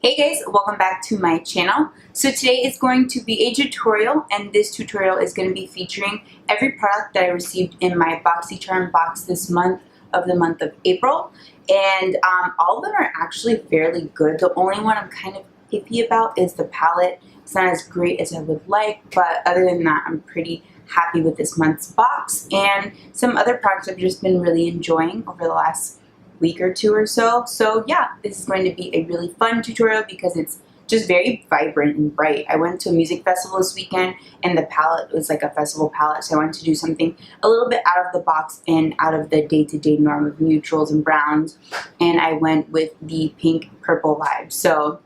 Hey guys, welcome back to my channel. So today is going to be a tutorial, and this tutorial is going to be featuring every product that I received in my BoxyCharm box this month of April. And all of them are actually fairly good. The only one I'm kind of iffy about is the palette. It's not as great as I would like, but other than that, I'm pretty happy with this month's box. And some other products I've just been really enjoying over the last week or two or so. So yeah, this is going to be a really fun tutorial because it's just very vibrant and bright. I went to a music festival this weekend and the palette was like a festival palette, so I wanted to do something a little bit out of the box and out of the day-to-day norm of neutrals and browns, and I went with the pink purple vibe. So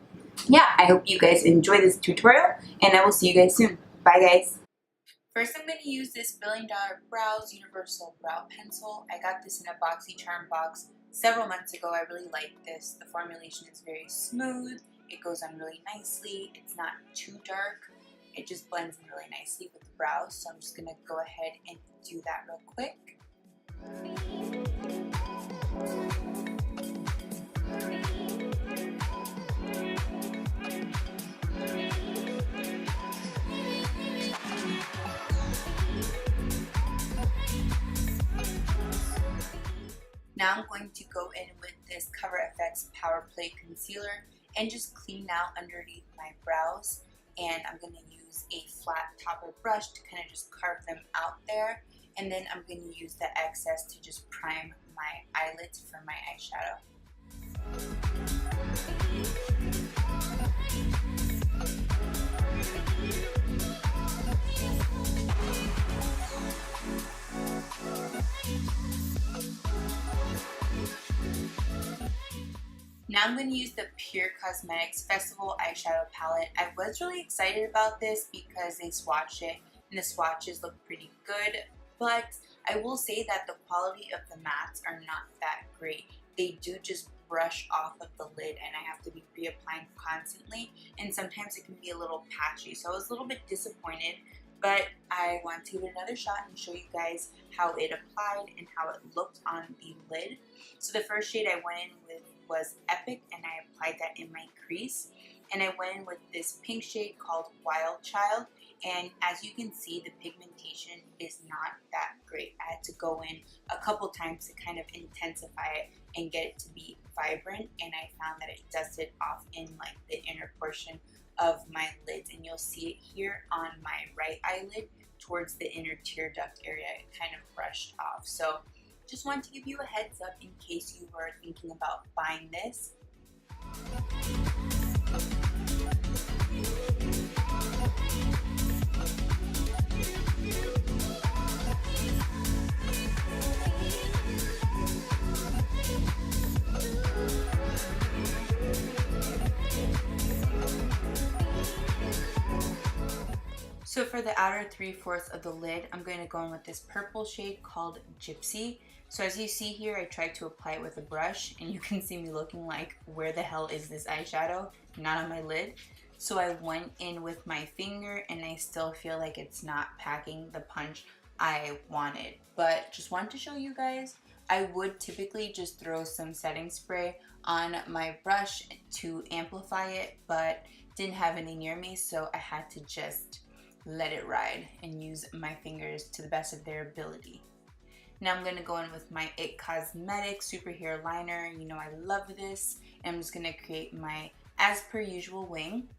yeah, I hope you guys enjoy this tutorial and I will see you guys soon. Bye guys. First, I'm going to use this $1 Billion Brows Universal Brow Pencil. I got this in a BoxyCharm box several months ago. I really like this. The formulation is very smooth. It goes on really nicely. It's not too dark. It just blends in really nicely with the brows. So I'm just going to go ahead and do that real quick. Now I'm going to go in with this Cover FX Power Play Concealer and just clean out underneath my brows. And I'm going to use a flat topper brush to kind of just carve them out there. And then I'm going to use the excess to just prime my eyelids for my eyeshadow. Now I'm going to use the Pure Cosmetics Festival Eyeshadow Palette. I was really excited about this because they swatched it and the swatches look pretty good, but I will say that the quality of the mattes are not that great. They do just brush off of the lid and I have to be reapplying constantly, and sometimes it can be a little patchy. So I was a little bit disappointed, but I want to give it another shot and show you guys how it applied and how it looked on the lid. So the first shade I went in with was Epic, and I applied that in my crease. And I went in with this pink shade called Wild Child, and as you can see, the pigmentation is not that great. I had to go in a couple times to kind of intensify it and get it to be vibrant, and I found that it dusted off in like the inner portion of my lids, and you'll see it here on my right eyelid towards the inner tear duct area. It kind of brushed off. So just wanted to give you a heads up in case you were thinking about buying this. So for the outer 3/4 of the lid, I'm going to go in with this purple shade called Gypsy. So as you see here, I tried to apply it with a brush, and you can see me looking like, where the hell is this eyeshadow? Not on my lid. So I went in with my finger, and I still feel like it's not packing the punch I wanted. But just wanted to show you guys, I would typically just throw some setting spray on my brush to amplify it, but didn't have any near me, so I had to just let it ride and use my fingers to the best of their ability. Now I'm going to go in with my IT Cosmetics Superhero Liner. You know I love this. And I'm just going to create my as per usual wing.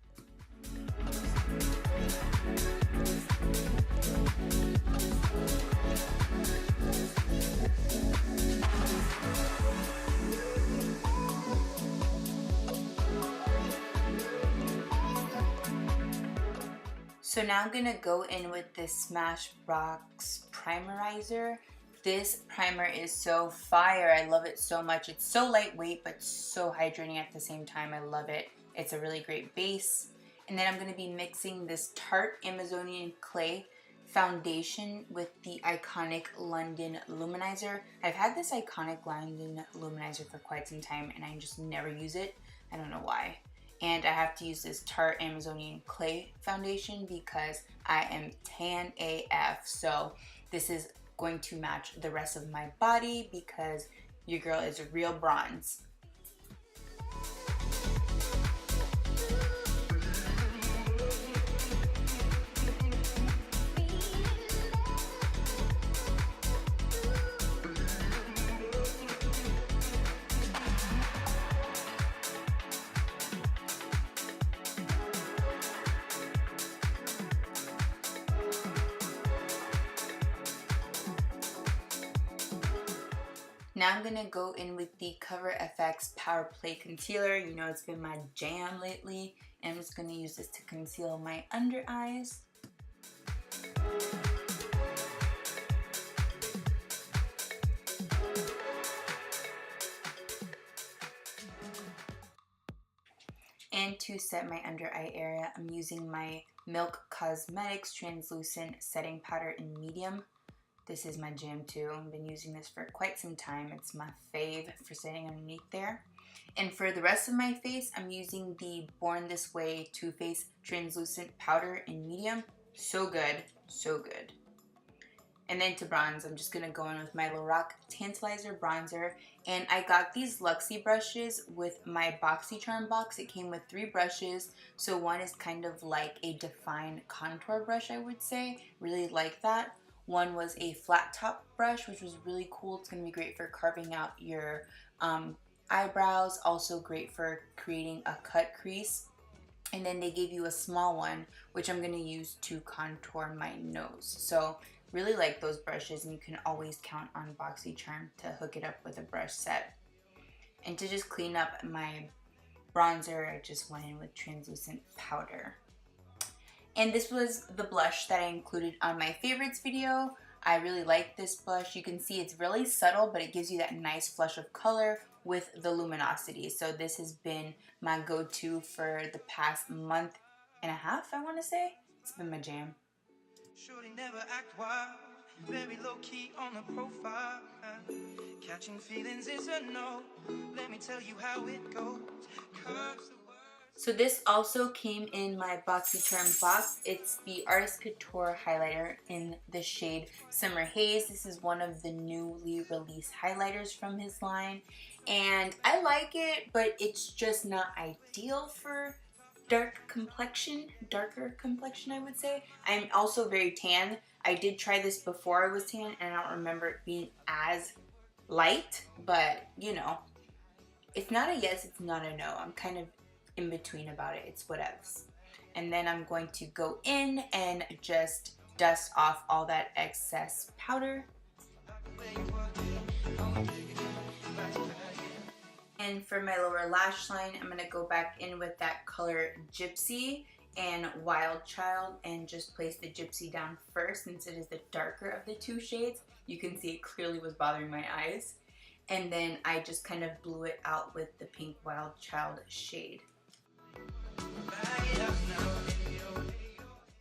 So now I'm going to go in with this Smashbox Primerizer. This primer is so fire. I love it so much. It's so lightweight but so hydrating at the same time. I love it. It's a really great base. And then I'm going to be mixing this Tarte Amazonian Clay foundation with the iconic London Illuminator. I've had this iconic London Illuminator for quite some time and I just never use it. I don't know why. And I have to use this Tarte Amazonian Clay foundation because I am tan AF. So this is going to match the rest of my body because your girl is a real bronze. Now I'm going to go in with the Cover FX Power Play Concealer. You know, it's been my jam lately. And I'm just going to use this to conceal my under eyes. And to set my under eye area, I'm using my Milk Cosmetics Translucent Setting Powder in medium. This is my jam too. I've been using this for quite some time. It's my fave for setting underneath there. And for the rest of my face, I'm using the Born This Way Too Faced Translucent Powder in medium. So good, so good. And then to bronze, I'm just going to go in with my Lorac Tantalizer bronzer. And I got these Luxie brushes with my BoxyCharm box. It came with 3 brushes. So one is kind of like a defined contour brush, I would say. Really like that. One was a flat top brush, which was really cool. It's going to be great for carving out your eyebrows. Also great for creating a cut crease. And then they gave you a small one, which I'm going to use to contour my nose. So really like those brushes, and you can always count on BoxyCharm to hook it up with a brush set. And to just clean up my bronzer, I just went in with translucent powder. And this was the blush that I included on my favorites video. I really like this blush. You can see it's really subtle, but it gives you that nice flush of color with the luminosity. So this has been my go-to for the past month and a half, I want to say. It's been my jam. Shorty never act wild, very low key on the profile. Catching feelings is a no. Let me tell you how it goes. So this also came in my BoxyCharm box. It's the Artist Couture highlighter in the shade Summer Haze. This is one of the newly released highlighters from his line. And I like it, but it's just not ideal for darker complexion, I would say. I'm also very tan. I did try this before I was tan, and I don't remember it being as light, but you know, it's not a yes, it's not a no. I'm kind of in between about it. It's whatevs. And then I'm going to go in and just dust off all that excess powder. And for my lower lash line, I'm going to go back in with that color Gypsy and Wild Child and just place the Gypsy down first, since it is the darker of the 2 shades. You can see it clearly was bothering my eyes. And then I just kind of blew it out with the pink Wild Child shade.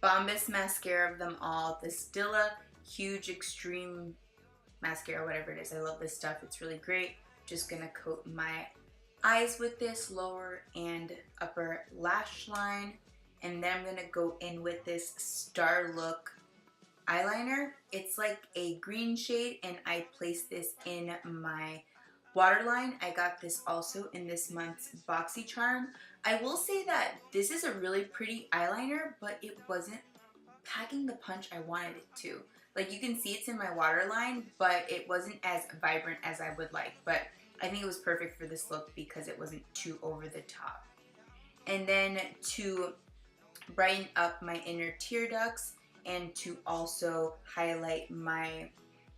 Bombest mascara of them all, the Stilla Huge Extreme Mascara, whatever it is. I love this stuff. It's really great. Just gonna coat my eyes with this lower and upper lash line, and then I'm gonna go in with this Starlooks eyeliner. It's like a green shade, and I placed this in my waterline. I got this also in this month's BoxyCharm. I will say that this is a really pretty eyeliner, but it wasn't packing the punch I wanted it to. Like, you can see it's in my waterline, but it wasn't as vibrant as I would like. But I think it was perfect for this look because it wasn't too over the top. And then to brighten up my inner tear ducts and to also highlight my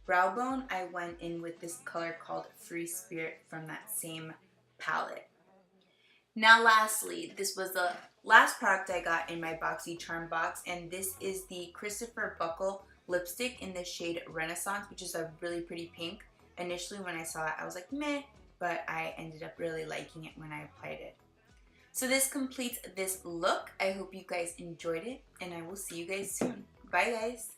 brow bone, I went in with this color called Free Spirit from that same palette. Now lastly, this was the last product I got in my BoxyCharm box, and this is the Kristofer Buckle lipstick in the shade Renaissance, which is a really pretty pink. Initially when I saw it, I was like, meh, but I ended up really liking it when I applied it. So this completes this look. I hope you guys enjoyed it, and I will see you guys soon. Bye guys!